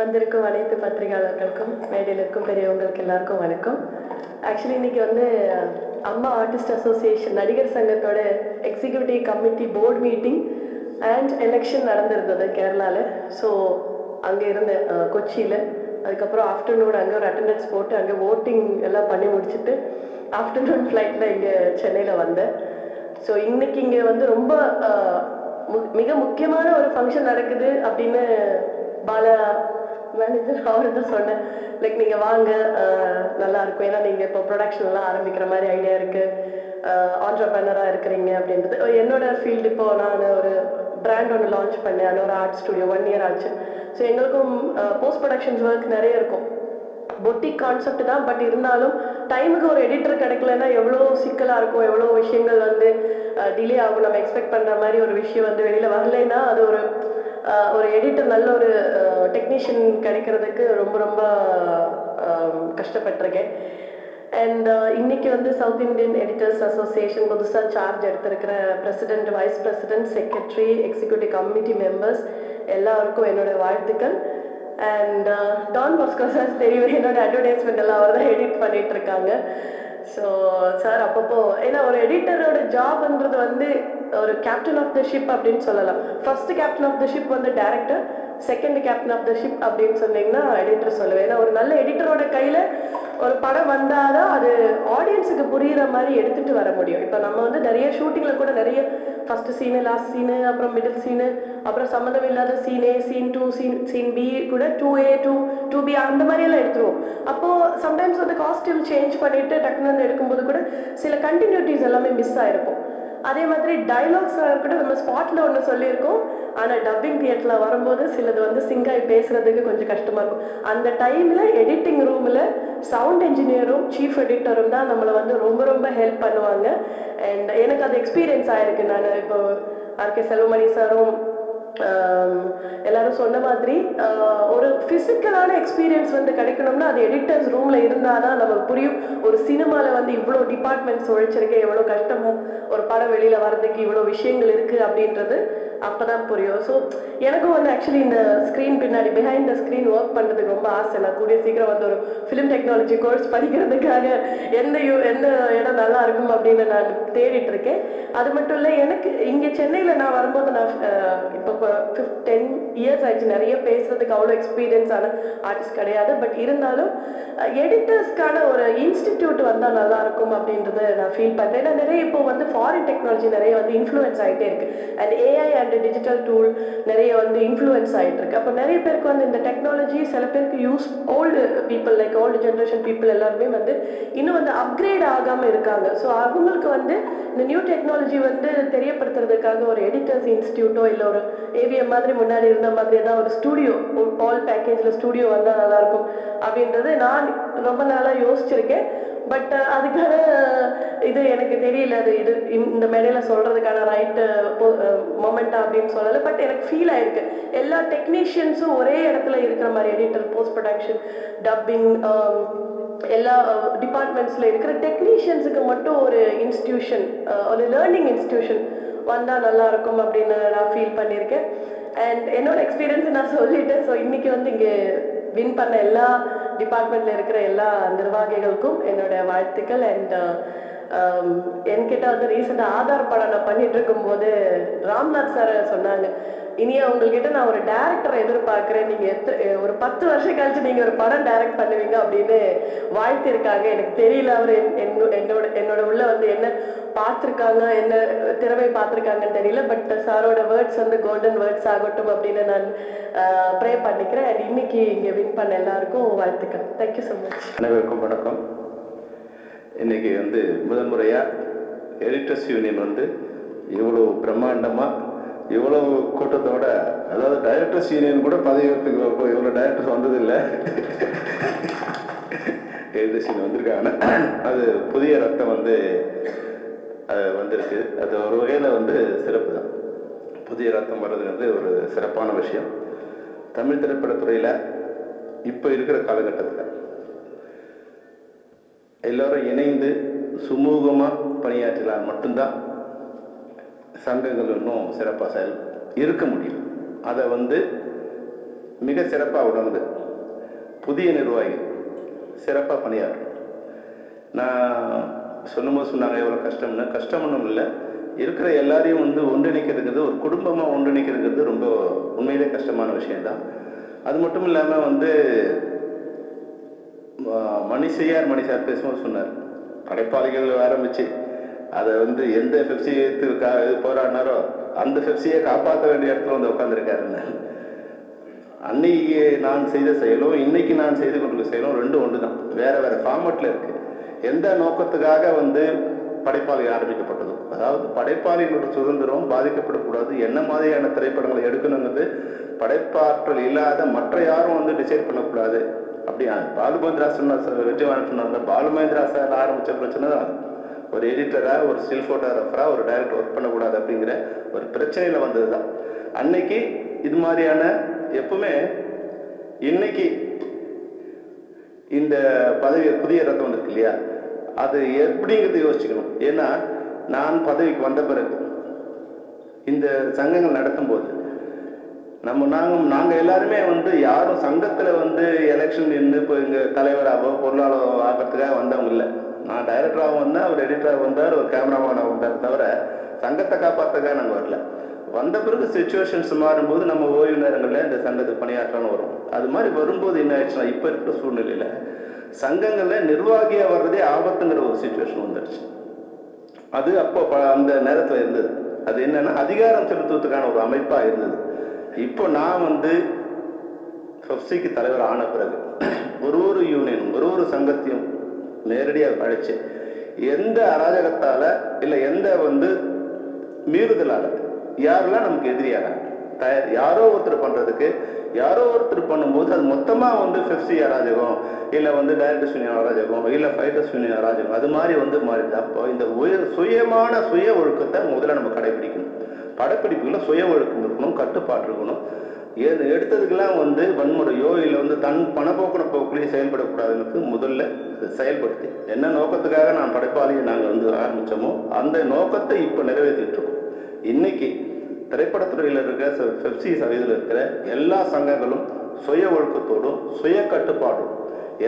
வந்திருக்கும் அனைத்து பத்திரிகையாளர்களுக்கும் மேடையில் இருக்கும் பெரியவங்களுக்கு எல்லாருக்கும் வணக்கம். ஆக்சுவலி இன்னைக்கு வந்து அம்மா ஆர்டிஸ்ட் அசோசியேஷன் நடிகர் சங்கத்தோட executive committee board meeting and election நடந்திருந்தது கேரளாவில். ஸோ அங்கே இருந்த கொச்சியில், அதுக்கப்புறம் ஆஃப்டர்நூன் அங்கே ஒரு அட்டண்டன்ஸ் போட்டு அங்கே ஓட்டிங் எல்லாம் பண்ணி முடிச்சுட்டு ஆஃப்டர்நூன் ஃப்ளைட்டில் இங்கே சென்னையில் வந்தேன். ஸோ இன்னைக்கு இங்கே வந்து ரொம்ப மிக முக்கியமான ஒரு ஃபங்க்ஷன் நடக்குது அப்படின்னு பாலா மேனேஜர் அவரு தான் சொன்னேன். லைக் நீங்கள் வாங்க, நல்லா இருக்கும், ஏன்னா நீங்கள் இப்போ ப்ரொடக்ஷன்லாம் ஆரம்பிக்கிற மாதிரி ஐடியா இருக்குது, ஆண்டர்பிரனராக இருக்கிறீங்க அப்படின்றது. என்னோட ஃபீல்டு இப்போ நான் ஒரு பிராண்ட் ஒன்று லான்ச் பண்ணேன், அது ஒரு ஆர்ட் ஸ்டுடியோ 1 இயர் ஆச்சு. ஸோ எங்களுக்கும் போஸ்ட் ப்ரொடக்ஷன்ஸ் ஒர்க் நிறைய இருக்கும். பொட்டிக் கான்செப்ட் தான், பட் இருந்தாலும் டைமுக்கு ஒரு எடிட்டர் கிடைக்கலன்னா எவ்வளோ சிக்கலாக இருக்கும், எவ்வளோ விஷயங்கள் வந்து டிலே ஆகும். நம்ம எக்ஸ்பெக்ட் பண்ணுற மாதிரி ஒரு விஷயம் வந்து வெளியில் வரலைன்னா அது ஒரு எடிட்டர், நல்ல ஒரு டெக்னீஷியன் கிடைக்கிறதுக்கு ரொம்ப ரொம்ப கஷ்டப்பட்டிருக்கேன். அண்ட் இன்னைக்கு வந்து சவுத் இந்தியன் எடிட்டர்ஸ் அசோசியேஷன் புதுசாக சார்ஜ் எடுத்திருக்கிற president, vice president, secretary, executive committee members எல்லாருக்கும் என்னோட வாழ்த்துக்கள். அண்ட் டான் பாஸ்கோ சார் தெரியும், என்னோட அட்வர்டைஸ்மெண்ட் எல்லாம் அவர் தான் எடிட் பண்ணிட்டு இருக்காங்க. ஸோ சார் அப்பப்போ, ஏன்னா ஒரு எடிட்டரோட ஜாப்ன்றது வந்து ஒரு கேப்டன் ஆஃப் த ஷிப் அப்படின்னு சொல்லலாம். First captain of the ship வந்து director, second captain of the ship அப்படின்னு சொன்னீங்கன்னா எடிட்டர் சொல்லுவேன். ஏன்னா ஒரு நல்ல எடிட்டரோட கையில் ஒரு படம் வந்தாதான் அது ஆடியன்ஸுக்கு புரிகிற மாதிரி எடுத்துகிட்டு வர முடியும். இப்போ நம்ம வந்து நிறைய ஷூட்டிங்கில் கூட நிறைய ஃபர்ஸ்ட் சீனு, லாஸ்ட் சீனு, அப்புறம் மிடில் சீனு, அப்புறம் சம்மந்தம் இல்லாத scene A, scene 2, scene B கூட 2A, 2B அந்த மாதிரியெல்லாம் எடுத்துருவோம். அப்போது சம்டைம்ஸ் வந்து காஸ்டியூம் சேஞ்ச் பண்ணிவிட்டு டக்குன்னு வந்து எடுக்கும்போது கூட சில கண்டினியூட்டிஸ் எல்லாமே மிஸ் ஆகிருக்கும். அதே மாதிரி டைலாக்ஸாக கூட நம்ம ஸ்பாட்டில் ஒன்று சொல்லியிருக்கோம், ஆனால் டப்பிங் தியேட்டரில் வரும்போது சிலது வந்து சிங்காய் பேசுகிறதுக்கு கொஞ்சம் கஷ்டமாக இருக்கும். அந்த டைமில் எடிட்டிங் ரூமில் சவுண்ட் இன்ஜினியரும் சீஃப் எடிட்டரும் தான் நம்மளை வந்து ரொம்ப ரொம்ப ஹெல்ப் பண்ணுவாங்க. அண்ட் எனக்கு அது எக்ஸ்பீரியன்ஸ் ஆகிருக்கு. நான் இப்போ ஆர்கே செல்வமணி சாரும் எல்லாரும் சொன்ன மாதிரி ஒரு ஃபிசிக்கலான எக்ஸ்பீரியன்ஸ் வந்து கிடைக்கணும்னா அது எடிட்டர்ஸ் ரூமில் இருந்தால் தான் நமக்கு புரியும். ஒரு சினிமாவில் வந்து இவ்வளோ டிபார்ட்மெண்ட்ஸ் உழைச்சிருக்கேன், எவ்வளோ கஷ்டமோ ஒரு படம் வெளியில் வர்றதுக்கு இவ்வளோ விஷயங்கள் இருக்குது அப்படின்றது அப்போ தான் புரியும். ஸோ எனக்கும் வந்து ஆக்சுவலி இந்த ஸ்க்ரீன் பின்னாடி பிஹைண்ட் த ஸ்க்ரீன் ஒர்க் பண்ணுறதுக்கு ரொம்ப ஆசை. நான் கூடிய சீக்கிரம் வந்து ஒரு ஃபிலிம் டெக்னாலஜி கோர்ஸ் படிக்கிறதுக்காக எந்த இடம் நல்லா இருக்கும் அப்படின்னு நான் தேடிட்டு இருக்கேன். அது மட்டும் இல்லை, எனக்கு இங்கே சென்னையில் நான் வரும்போது நான் இப்போ 10 இயர்ஸ் ஆயிடுச்சு. நிறைய பேசுறதுக்கு அவ்வளோ எக்ஸ்பீரியன்ஸான ஆர்டிஸ்ட் கிடையாது. பட் இருந்தாலும் எடிட்டர்ஸ்க்கான ஒரு இன்ஸ்டிடியூட் வந்தால் நல்லா இருக்கும் அப்படின்றத நான் ஃபீல் பண்ணுறேன். ஏன்னா நிறைய இப்போ வந்து ஃபாரின் டெக்னாலஜி நிறைய வந்து இன்ஃப்ளூயன்ஸ் ஆகிட்டே இருக்கு. And AI and digital tool நிறைய வந்து இன்ஃப்ளூயன்ஸ் ஆகிட்டு இருக்கு. அப்போ நிறைய பேருக்கு வந்து இந்த டெக்னாலஜி சில பேருக்கு use, old people like old generation people எல்லாருமே வந்து இன்னும் வந்து அப்கிரேட் ஆகாமல் இருக்காங்க. ஸோ அவங்களுக்கு வந்து இந்த நியூ டெக்னாலஜி வந்து தெரியப்படுத்துறதுக்காக ஒரு எடிட்டர்ஸ் இன்ஸ்டியூட்டோ இல்லை ஒரு ஏவிஎம் மாதிரி முன்னாடி இருந்த மாதிரி தான் ஒரு ஸ்டூடியோ, ஒரு ஆல் பேக்கேஜில் ஸ்டூடியோ வந்தால் நல்லாயிருக்கும் அப்படின்றது நான் ரொம்ப நாளாக யோசிச்சிருக்கேன். பட் அதுக்கான இது எனக்கு தெரியல, அது இது இந்த மேடையில் சொல்கிறதுக்கான ரைட்டு மொமெண்டா அப்படின்னு சொல்லலை. பட் எனக்கு ஃபீல் ஆயிருக்கு எல்லா டெக்னீஷியன்ஸும் ஒரே இடத்துல இருக்கிற மாதிரி, எடிட்டர், போஸ்ட் ப்ரொடக்ஷன், டப்பிங், எல்லா டிபார்ட்மெண்ட்ஸில் இருக்கிற டெக்னீஷியன்ஸுக்கு மட்டும் ஒரு இன்ஸ்டிடியூஷன், ஒரு லேர்னிங் இன்ஸ்டிடியூஷன் வந்தால் நல்லாயிருக்கும் அப்படின்னு நான் ஃபீல் பண்ணியிருக்கேன். அண்ட் என்னோட எக்ஸ்பீரியன்ஸ் நான் சொல்லிட்டேன். ஸோ இன்றைக்கி வந்து இங்கே வின் பண்ண எல்லா டிபார்ட்மெண்ட்டில் இருக்கிற எல்லா நிர்வாகிகளுக்கும் என்னோட வாழ்த்துக்கள். அண்ட் என்கிட்ட வந்து ரீசெண்டாக ஆதார் படம் நான் பண்ணிட்டு இருக்கும்போது ராம்நாத் சார் சொன்னாங்க, இனியா உங்கள்கிட்ட நான் ஒரு டேரக்டரை எதிர்பார்க்குறேன், நீங்கள் ஒரு 10 வருஷம் கழிச்சு நீங்கள் ஒரு படம் டைரக்ட் பண்ணுவீங்க அப்படின்னு வாழ்த்திருக்காங்க. எனக்கு தெரியல அவர் என்னோட உள்ள வந்து என்ன பார்த்துருக்காங்க, என்ன திறமை பார்த்துருக்காங்கன்னு தெரியல. பட் சாரோட வேர்ட்ஸ் வந்து கோல்டன் வேர்ட்ஸ் ஆகட்டும் அப்படின்னு நான் ப்ரே பண்ணிக்கிறேன். அண்ட் இன்னைக்கு இங்கே வின் பண்ண எல்லாருக்கும் வாழ்த்துக்கள். Thank you so much. அனைவருக்கும் வணக்கம். இன்னைக்கு வந்து முதல் முறையாக எடிட்டர்ஸ் யூனியன் வந்து இவ்வளோ பிரம்மாண்டமாக இவ்வளோ கூட்டத்தோட, அதாவது டைரக்டர்ஸ் யூனியன் கூட பதவியேற்றுக்கு இவ்வளோ டைரக்டர்ஸ் வந்ததில்லை, எடிட்டர்ஸ் யூனியன் வந்திருக்காங்க. அது புதிய ரத்தம் வந்து வந்திருக்கு. அது ஒரு வகையில் வந்து சிறப்பு தான். புதிய ரத்தம் வர்றது வந்து ஒரு சிறப்பான விஷயம். தமிழ் திரைப்படத்துறையில் இப்போ இருக்கிற காலகட்டத்தில் எல்லோரும் இணைந்து சுமூகமாக பணியாற்றினால் மட்டும்தான் சங்கங்கள் இன்னும் சிறப்பாக இருக்க முடியும். அதை வந்து மிக சிறப்பாக உணர்ந்து புதிய நிர்வாகிகள் சிறப்பாக பணியாற்றும். நான் சொல்லும்போது சொன்னாங்க எவ்வளோ கஷ்டம்னு. கஷ்டம்னு இல்லை, இருக்கிற எல்லாரையும் வந்து ஒன்றிணைக்கிறது, ஒரு குடும்பமாக ஒன்றிணைக்கிறது ரொம்ப உண்மையிலே கஷ்டமான விஷயம்தான். அது மட்டும் இல்லாமல் வந்து மணி சார் பேசும்போது சொன்னார், படைப்பாளிகள் ஆரம்பித்து அதை வந்து எந்த பெப்சியை போராடினாரோ அந்த பெப்சியை காப்பாற்ற வேண்டிய இடத்துல வந்து உட்காந்துருக்காருன்னு. அன்னைக்கு நான் செய்த செயலும் இன்னைக்கு நான் செய்து கொண்டிருக்க செயலும் ரெண்டும் ஒன்று தான், வேற வேற ஃபார்மேட்டில் இருக்கு. எந்த நோக்கத்துக்காக வந்து படைப்பாளி ஆரம்பிக்கப்பட்டது, அதாவது படைப்பாளிகளோட சுதந்திரம் பாதிக்கப்படக்கூடாது, என்ன மாதிரியான திரைப்படங்களை எடுக்கணுங்கிறது படைப்பாற்றல் இல்லாத மற்ற யாரும் வந்து டிசைட் பண்ணக்கூடாது. அப்படியா பாலுமகேந்திரா சொன்னார், வெற்றிவாரன் சொன்னார், பாலுமகேந்திரா சார் ஆரம்பித்த பிரச்சனை தான். ஒரு எடிட்டராக, ஒரு ஸ்டில் ஃபோட்டோகிராஃபராக ஒரு டைரக்டர் ஒர்க் பண்ணக்கூடாது அப்படிங்கிற ஒரு பிரச்சனையில் வந்தது தான். அன்னைக்கு இது மாதிரியான எப்பவுமே இன்னைக்கு இந்த பதவி புதிய ரத்தம் வந்திருக்கு இல்லையா, அது எப்படிங்கிறது யோசிச்சுக்கணும். ஏன்னா நான் பதவிக்கு வந்த பிறகு இந்த சங்கங்கள் நடத்தும் போது நாங்கள் எல்லாருமே வந்து யாரும் சங்கத்தில் வந்து எலெக்ஷன் நின்று இப்போ இங்கே தலைவராகவோ பொருளாளரோ ஆகிறதுக்காக வந்தவங்க இல்லை. நான் டைரக்டராக வந்தேன், அவர் எடிட்டராக வந்தார், ஒரு கேமராமேனாக வந்தார், தவிர சங்கத்தை காப்பாற்றுக்காக நாங்கள் வரல. வந்த பிறகு சுச்சுவேஷன்ஸ் மாறும்போது நம்ம ஓய்வு நேரங்களில் இந்த சங்கத்துக்கு பணியாற்றான்னு வரும். அது மாதிரி வரும்போது என்ன ஆயிடுச்சுன்னா, இப்போ இருக்கிற சூழ்நிலையில் சங்கங்களில் நிர்வாகியாக வர்றதே ஆபத்துங்கிற ஒரு சுச்சுவேஷன் வந்துடுச்சு. அது அப்போ அந்த நேரத்தில் இருந்தது. அது என்னன்னா அதிகாரம் செலுத்துவதற்கான ஒரு அமைப்பாக இருந்தது. இப்போ நான் வந்து பெப்சிக்கு தலைவர் ஆன பிறகு ஒரு யூனியனும் ஒரு சங்கத்தையும் நேரடியாக அழைச்சு எந்த அராஜகத்தால இல்லை எந்த வந்து மீறுதலால யாரெல்லாம் நமக்கு எதிரியாக யாரோ ஒருத்தர் பண்றதுக்கு யாரோ ஒருத்தர் பண்ணும்போது அது மொத்தமாக வந்து பெப்சி அராஜகம் இல்லை வந்து டைரக்டர்ஸ் யூனியன் அராஜகம் இல்லை ஃபைட்டர்ஸ் யூனியன் அராஜகம் அது மாதிரி வந்து மாறிடுது. அப்போ இந்த சுயமான சுய ஒழுக்கத்தை முதல்ல நம்ம கடைபிடிக்கணும். படப்பிடிப்புகளை சுய ஒழுக்கம் இருக்கணும், கட்டுப்பாடு இருக்கணும். எடுத்ததுக்கெல்லாம் வந்து வன்முறையோ இல்லை வந்து தன் பணப்போக்கின போக்குலேயே செயல்படக்கூடாதுன்னு முதல்ல செயல்படுத்தி என்ன நோக்கத்துக்காக நான் படைப்பாளியை நாங்கள் வந்து ஆரம்பித்தோமோ அந்த நோக்கத்தை இப்போ நிறைவேற்றிட்டு இருக்கோம். இன்னைக்கு திரைப்படத்துறையில் இருக்கிற பெப்சி இதில் இருக்கிற எல்லா சங்கங்களும் சுய ஒழுக்கத்தோடும் சுய கட்டுப்பாடும்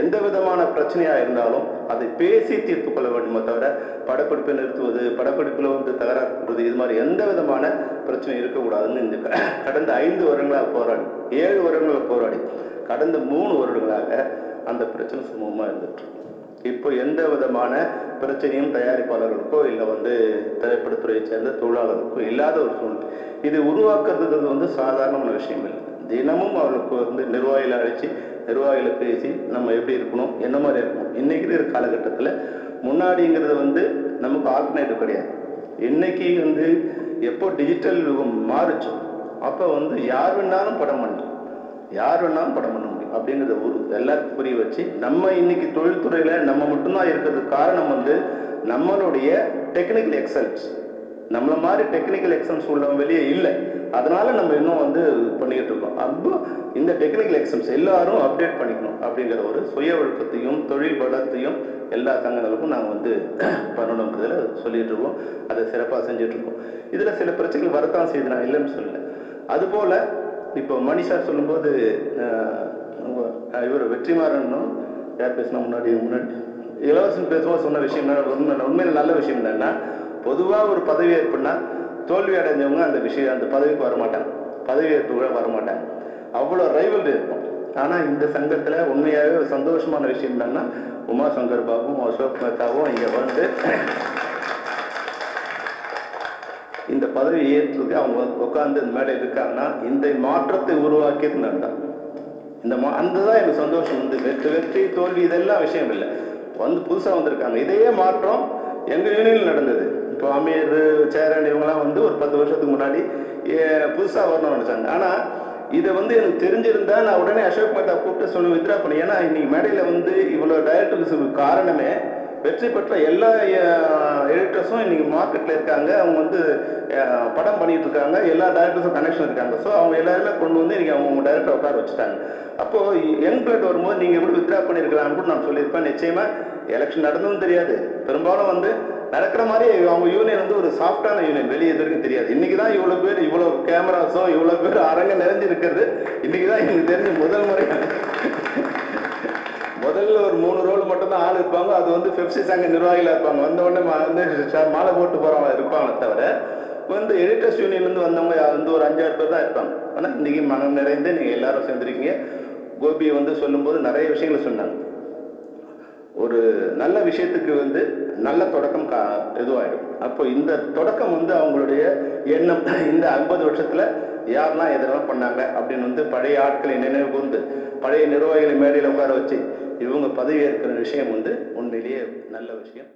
எந்த விதமான பிரச்சனையாக இருந்தாலும் அதை பேசி தீர்த்து கொள்ள வேண்டுமே தவிர படப்பிடிப்பை நிறுத்துவது, படப்பிடிப்பில் வந்து தகராறு பண்ணுறது, இது மாதிரி எந்த விதமான பிரச்சனை இருக்கக்கூடாதுன்னு இந்த கடந்த 5 வருடங்களாக போராடி 7 வருடங்களாக போராடி கடந்த 3 வருடங்களாக அந்த பிரச்சனை சுமூகமாக இருந்துட்டு இப்போ எந்த விதமான பிரச்சனையும் தயாரிப்பாளர்களுக்கோ இல்லை வந்து திரைப்படத்துறையை சேர்ந்த தொழிலாளர்களுக்கோ இல்லாத ஒரு சூழ்நிலை. இது உருவாக்குறதுக்கு வந்து சாதாரணமான விஷயம் இல்லை. தினமும் அவர்களுக்கு வந்து நிர்வாகிகளை அழைச்சி நிர்வாகிகளை பேசி நம்ம எப்படி இருக்கணும், என்ன மாதிரி இருக்கணும். இன்னைக்கு இருக்கிற காலகட்டத்தில் முன்னாடிங்கிறது வந்து நமக்கு ஆல்டர்னேட்டிவ் கிடையாது. இன்னைக்கு வந்து எப்போ டிஜிட்டல் யுகம் மாறுச்சோ அப்போ வந்து யார் வேணாலும் படம் பண்ணலாம், யார் வேணாலும் படம் பண்ண முடியும் அப்படிங்கிறத எல்லாருக்கும் புரிய வச்சு நம்ம இன்னைக்கு தொழில்துறையில் நம்ம மட்டும்தான் இருக்கிறதுக்கு காரணம் வந்து நம்மளுடைய டெக்னிக்கல் எக்ஸலன்ஸ். நம்மள மாதிரி டெக்னிக்கல் எக்ஸலன்ஸ் உள்ளவங்க வெளியே இல்லை, அதனால நம்ம இன்னும் வந்து பண்ணிக்கிட்டு இருக்கோம். அப்போ இந்த டெக்னிக்கல் எக்ஸலன்ஸ் எல்லாரும் அப்டேட் பண்ணிக்கணும் அப்படிங்கிற ஒரு சுய ஒழுக்கத்தையும் தொழில் பலத்தையும் எல்லா சங்கங்களுக்கும் நாங்கள் வந்து பண்ணணுங்கிறதுல சொல்லிட்டு இருக்கோம். அதை சிறப்பாக செஞ்சுட்டு இருக்கோம். இதில் சில பிரச்சனைகள் வரத்தான் செய்து நான் இல்லைன்னு சொல்லலை. அதுபோல் இப்போ மணி சார் சொல்லும்போது இவர் வெற்றிமாறனும் யார் பேசினா முன்னாடி இளவரசன் பேசும்போது சொன்ன விஷயம் உண்மையில நல்ல விஷயம் என்னன்னா, பொதுவாக ஒரு பதவி ஏற்புனா தோல்வி அடைஞ்சவங்க அந்த பதவிக்கு வரமாட்டாங்க, பதவி ஏற்பு கூட வரமாட்டாங்க, அவ்வளோ ரைவல் இருக்கும். ஆனால் இந்த சங்கத்தில் உண்மையாகவே ஒரு சந்தோஷமான விஷயம் என்னன்னா, உமா சங்கர் பாபுவும் அசோக் மேத்தாவும் இங்கே வந்து இந்த பதவி ஏற்றுக்கு அவங்க உட்காந்து இந்த மேலே இருக்காங்கன்னா இந்த மாற்றத்தை உருவாக்கியது நான் அதுதான் எனக்கு சந்தோஷம். வந்து வெற்றி தோல்வி இதெல்லாம் விஷயம் இல்லை, வந்து புதுசாக வந்திருக்காங்க. இதே மாற்றம் எங்கள் யூனியனில் நடந்தது. இப்போ அமீர் சேரன் இவங்கெல்லாம் வந்து ஒரு 10 வருஷத்துக்கு முன்னாடி புதுசாக வரணும்னு நினச்சாங்க. ஆனால் இதை வந்து எனக்கு தெரிஞ்சிருந்தா நான் உடனே அசோக் மேத்தா கூப்பிட்டு சொல்லி வித்ரா பண்ணி. ஏன்னா இன்னைக்கு மேடையில் வந்து இவ்வளோ டைரக்டர்ஸுக்கு காரணமே வெற்றி பெற்ற எல்லா எடிட்டர்ஸும் இன்னைக்கு மார்க்கெட்டில் இருக்காங்க, அவங்க வந்து படம் பண்ணிட்டு இருக்காங்க, எல்லா டைரக்டர்ஸும் கனெக்ஷன் இருக்காங்க. ஸோ அவங்க எல்லாருமே கொண்டு வந்து இன்னைக்கு அவங்க டைரக்டர் உட்கார வச்சுட்டாங்க. அப்போது யங் பிளட் வரும்போது நீங்கள் எப்படி வித்ரா பண்ணியிருக்கலாம்னு கூட நான் சொல்லியிருப்பேன். நிச்சயமாக எலெக்ஷன் நடந்ததும் தெரியாது, பெரும்பாலும் வந்து நடக்கிற மாதிரி அவங்க யூனியன் வந்து ஒரு சாஃப்டான யூனியன், வெளியே வரைக்கும் தெரியாது. இன்னைக்கு தான் இவ்வளோ பேர், இவ்வளோ கேமராஸோ இவ்வளோ பேர் அரங்க நிறைஞ்சிருக்கிறது இன்னைக்கு தான் எனக்கு தெரிஞ்சு முதல் முறை. முதல்ல ஒரு 3 ரோல் மட்டும் தான் ஆள் இருப்பாங்க, அது வந்து பெப்சி சங்க நிர்வாகிகளாக இருப்பாங்க. வந்த உடனே வந்து மாலை போட்டு போகிறவங்க இருப்பாங்க. தவிர வந்து எடிட்டர்ஸ் யூனியன்லேருந்து வந்தவங்க வந்து ஒரு 5-6 பேர் தான் இருப்பாங்க. ஆனால் இன்றைக்கி மனம் நிறைந்து நீங்கள் எல்லாரும் சேர்ந்துருக்கீங்க. கோபியை வந்து சொல்லும்போது நிறைய விஷயங்களை சொன்னாங்க. ஒரு நல்ல விஷயத்துக்கு வந்து நல்ல தொடக்கம் இதுவாகிடும். அப்போ இந்த தொடக்கம் வந்து அவங்களுடைய எண்ணம் இந்த 50 வருஷத்தில் யாரெல்லாம் எதெல்லாம் பண்ணாங்க அப்படின்னு வந்து பழைய ஆட்களை நினைவு கூர்ந்து பழைய நிர்வாகிகளை மேடையில் உட்கார வச்சு இவங்க பதவி ஏற்கிற விஷயம் வந்து உண்மையிலேயே நல்ல விஷயம்.